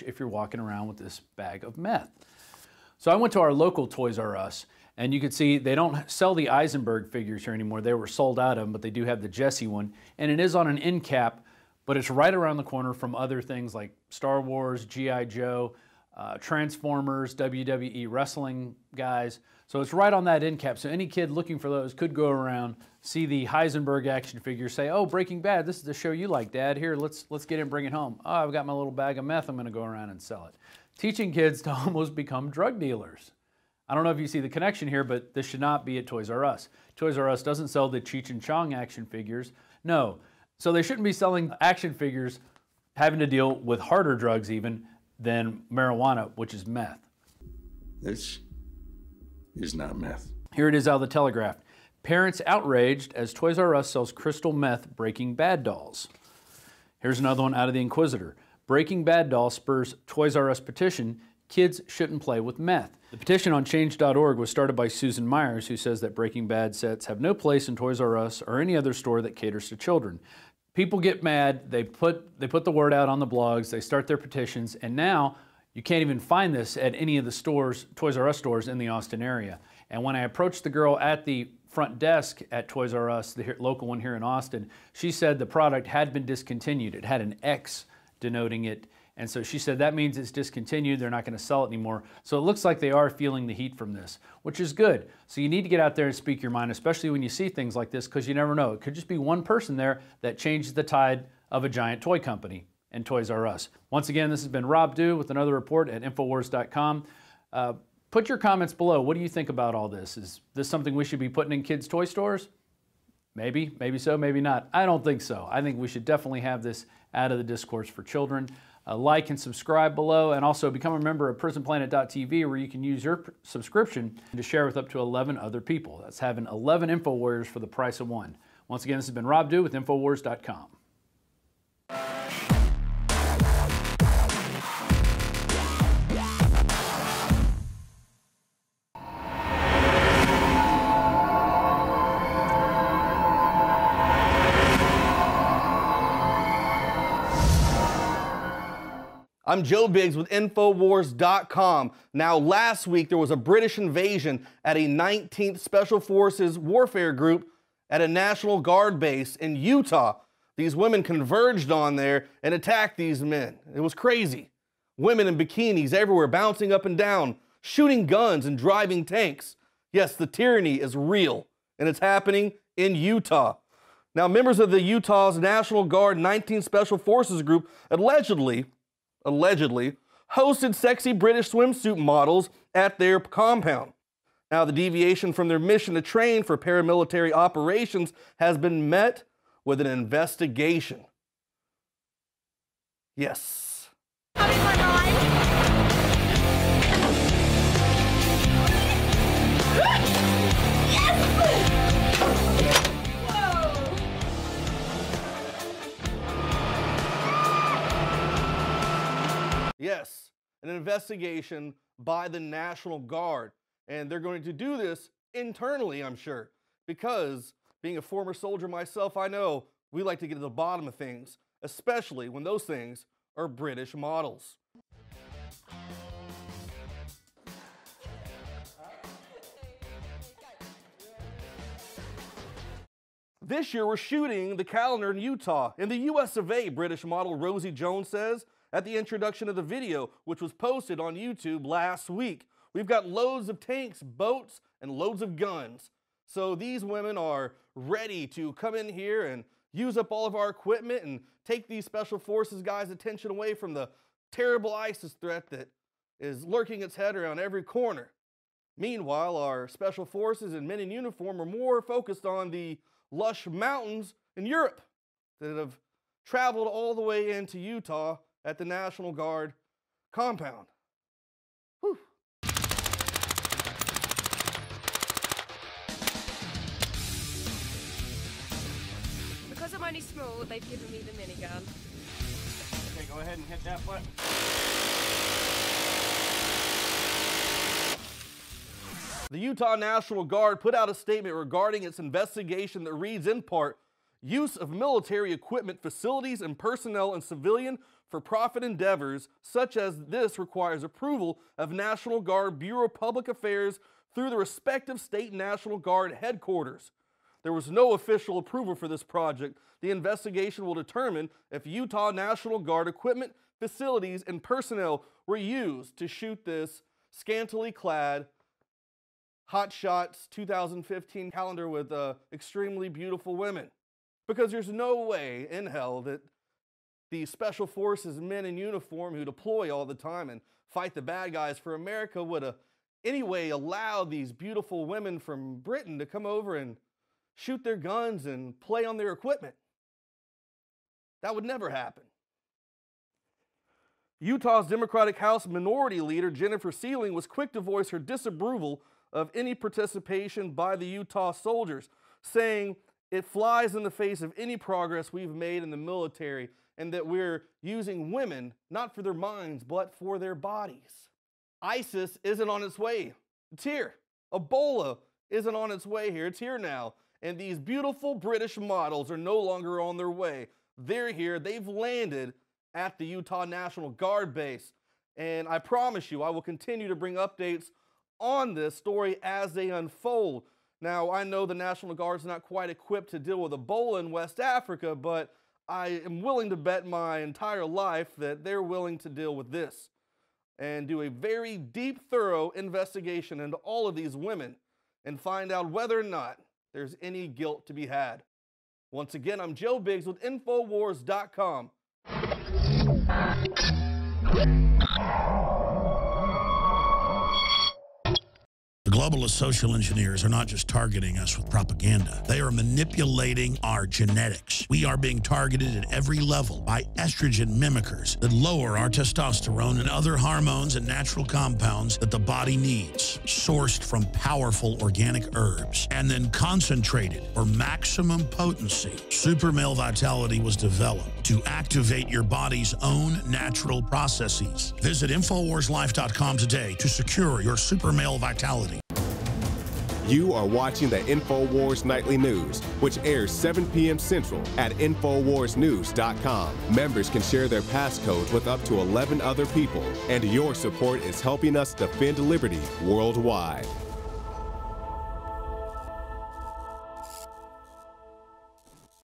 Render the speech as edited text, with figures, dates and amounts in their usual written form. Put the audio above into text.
if you're walking around with this bag of meth. So I went to our local Toys R Us, and you can see they don't sell the Eisenberg figures here anymore. They were sold out of them, but they do have the Jesse one, and it is on an end cap, but it's right around the corner from other things like Star Wars, G.I. Joe, Transformers, WWE wrestling guys. So it's right on that end cap. So any kid looking for those could go around, see the Heisenberg action figure, say, oh, Breaking Bad, this is the show you like, Dad. Here, let's get it and bring it home. Oh, I've got my little bag of meth. I'm going to go around and sell it. Teaching kids to almost become drug dealers. I don't know if you see the connection here, but this should not be at Toys R Us. Toys R Us doesn't sell the Cheech and Chong action figures. No. So they shouldn't be selling action figures having to deal with harder drugs even than marijuana, which is meth. This is not meth. Here it is out of the Telegraph. Parents outraged as Toys R Us sells crystal meth Breaking Bad dolls. Here's another one out of the Inquisitor. Breaking Bad doll spurs Toys R Us petition, kids shouldn't play with meth. The petition on change.org was started by Susan Myers, who says that Breaking Bad sets have no place in Toys R Us or any other store that caters to children. People get mad, they put the word out on the blogs, they start their petitions, and now you can't even find this at any of the stores, Toys R Us stores in the Austin area. And when I approached the girl at the front desk at Toys R Us, the local one here in Austin, she said the product had been discontinued. It had an X denoting it. And so she said that means it's discontinued, they're not going to sell it anymore. So it looks like they are feeling the heat from this, which is good. So you need to get out there and speak your mind, especially when you see things like this, because you never know. It could just be one person there that changes the tide of a giant toy company and Toys R Us. Once again, this has been Rob Dew with another report at Infowars.com. Put your comments below. What do you think about all this? Is this something we should be putting in kids' toy stores? Maybe so, maybe not. I don't think so. I think we should definitely have this out of the discourse for children. Like and subscribe below, and also become a member of PrisonPlanet.tv, where you can use your subscription to share with up to 11 other people. That's having 11 InfoWarriors for the price of one. Once again, this has been Rob Dew with Infowars.com. I'm Joe Biggs with Infowars.com. Now, last week there was a British invasion at a 19th Special Forces warfare group at a National Guard base in Utah. These women converged on there and attacked these men. It was crazy. Women in bikinis everywhere, bouncing up and down, shooting guns and driving tanks. Yes, the tyranny is real, and it's happening in Utah. Now, members of the Utah's National Guard 19th Special Forces group allegedly hosted sexy British swimsuit models at their compound. Now, the deviation from their mission to train for paramilitary operations has been met with an investigation. Yes. Yes, an investigation by the National Guard. And they're going to do this internally, I'm sure, because being a former soldier myself, I know we like to get to the bottom of things, especially when those things are British models. This year we're shooting the calendar in Utah. In the US of A, British model Rosie Jones says at the introduction of the video, which was posted on YouTube last week. We've got loads of tanks, boats, and loads of guns. So these women are ready to come in here and use up all of our equipment and take these Special Forces guys' attention away from the terrible ISIS threat that is lurking its head around every corner. Meanwhile, our Special Forces and men in uniform are more focused on the lush mountains in Europe that have traveled all the way into Utah at the National Guard compound. Whew. Because I'm only small, they've given me the minigun. Okay, go ahead and hit that button. The Utah National Guard put out a statement regarding its investigation that reads in part, use of military equipment, facilities, and personnel in civilian for-profit endeavors such as this requires approval of National Guard Bureau of Public Affairs through the respective state National Guard headquarters. There was no official approval for this project. The investigation will determine if Utah National Guard equipment, facilities, and personnel were used to shoot this scantily clad Hot Shots 2015 calendar with extremely beautiful women. Because there's no way in hell that the special forces men in uniform who deploy all the time and fight the bad guys for America would anyway allow these beautiful women from Britain to come over and shoot their guns and play on their equipment. That would never happen. Utah's Democratic House Minority Leader Jennifer Sealing was quick to voice her disapproval of any participation by the Utah soldiers, saying it flies in the face of any progress we've made in the military and that we're using women not for their minds but for their bodies. ISIS isn't on its way. It's here. Ebola isn't on its way here. It's here now. And these beautiful British models are no longer on their way. They're here. They've landed at the Utah National Guard base. And I promise you, I will continue to bring updates on this story as they unfold. Now, I know the National Guard's not quite equipped to deal with Ebola in West Africa, but I am willing to bet my entire life that they're willing to deal with this and do a very deep, thorough investigation into all of these women and find out whether or not there's any guilt to be had. Once again, I'm Joe Biggs with Infowars.com. The globalist social engineers are not just targeting us with propaganda. They are manipulating our genetics. We are being targeted at every level by estrogen mimickers that lower our testosterone and other hormones and natural compounds that the body needs, sourced from powerful organic herbs, and then concentrated for maximum potency. Super Male Vitality was developed to activate your body's own natural processes. Visit InfoWarsLife.com today to secure your Super Male Vitality. You are watching the InfoWars Nightly News, which airs 7 p.m. Central at InfoWarsNews.com. Members can share their passcodes with up to 11 other people, and your support is helping us defend liberty worldwide.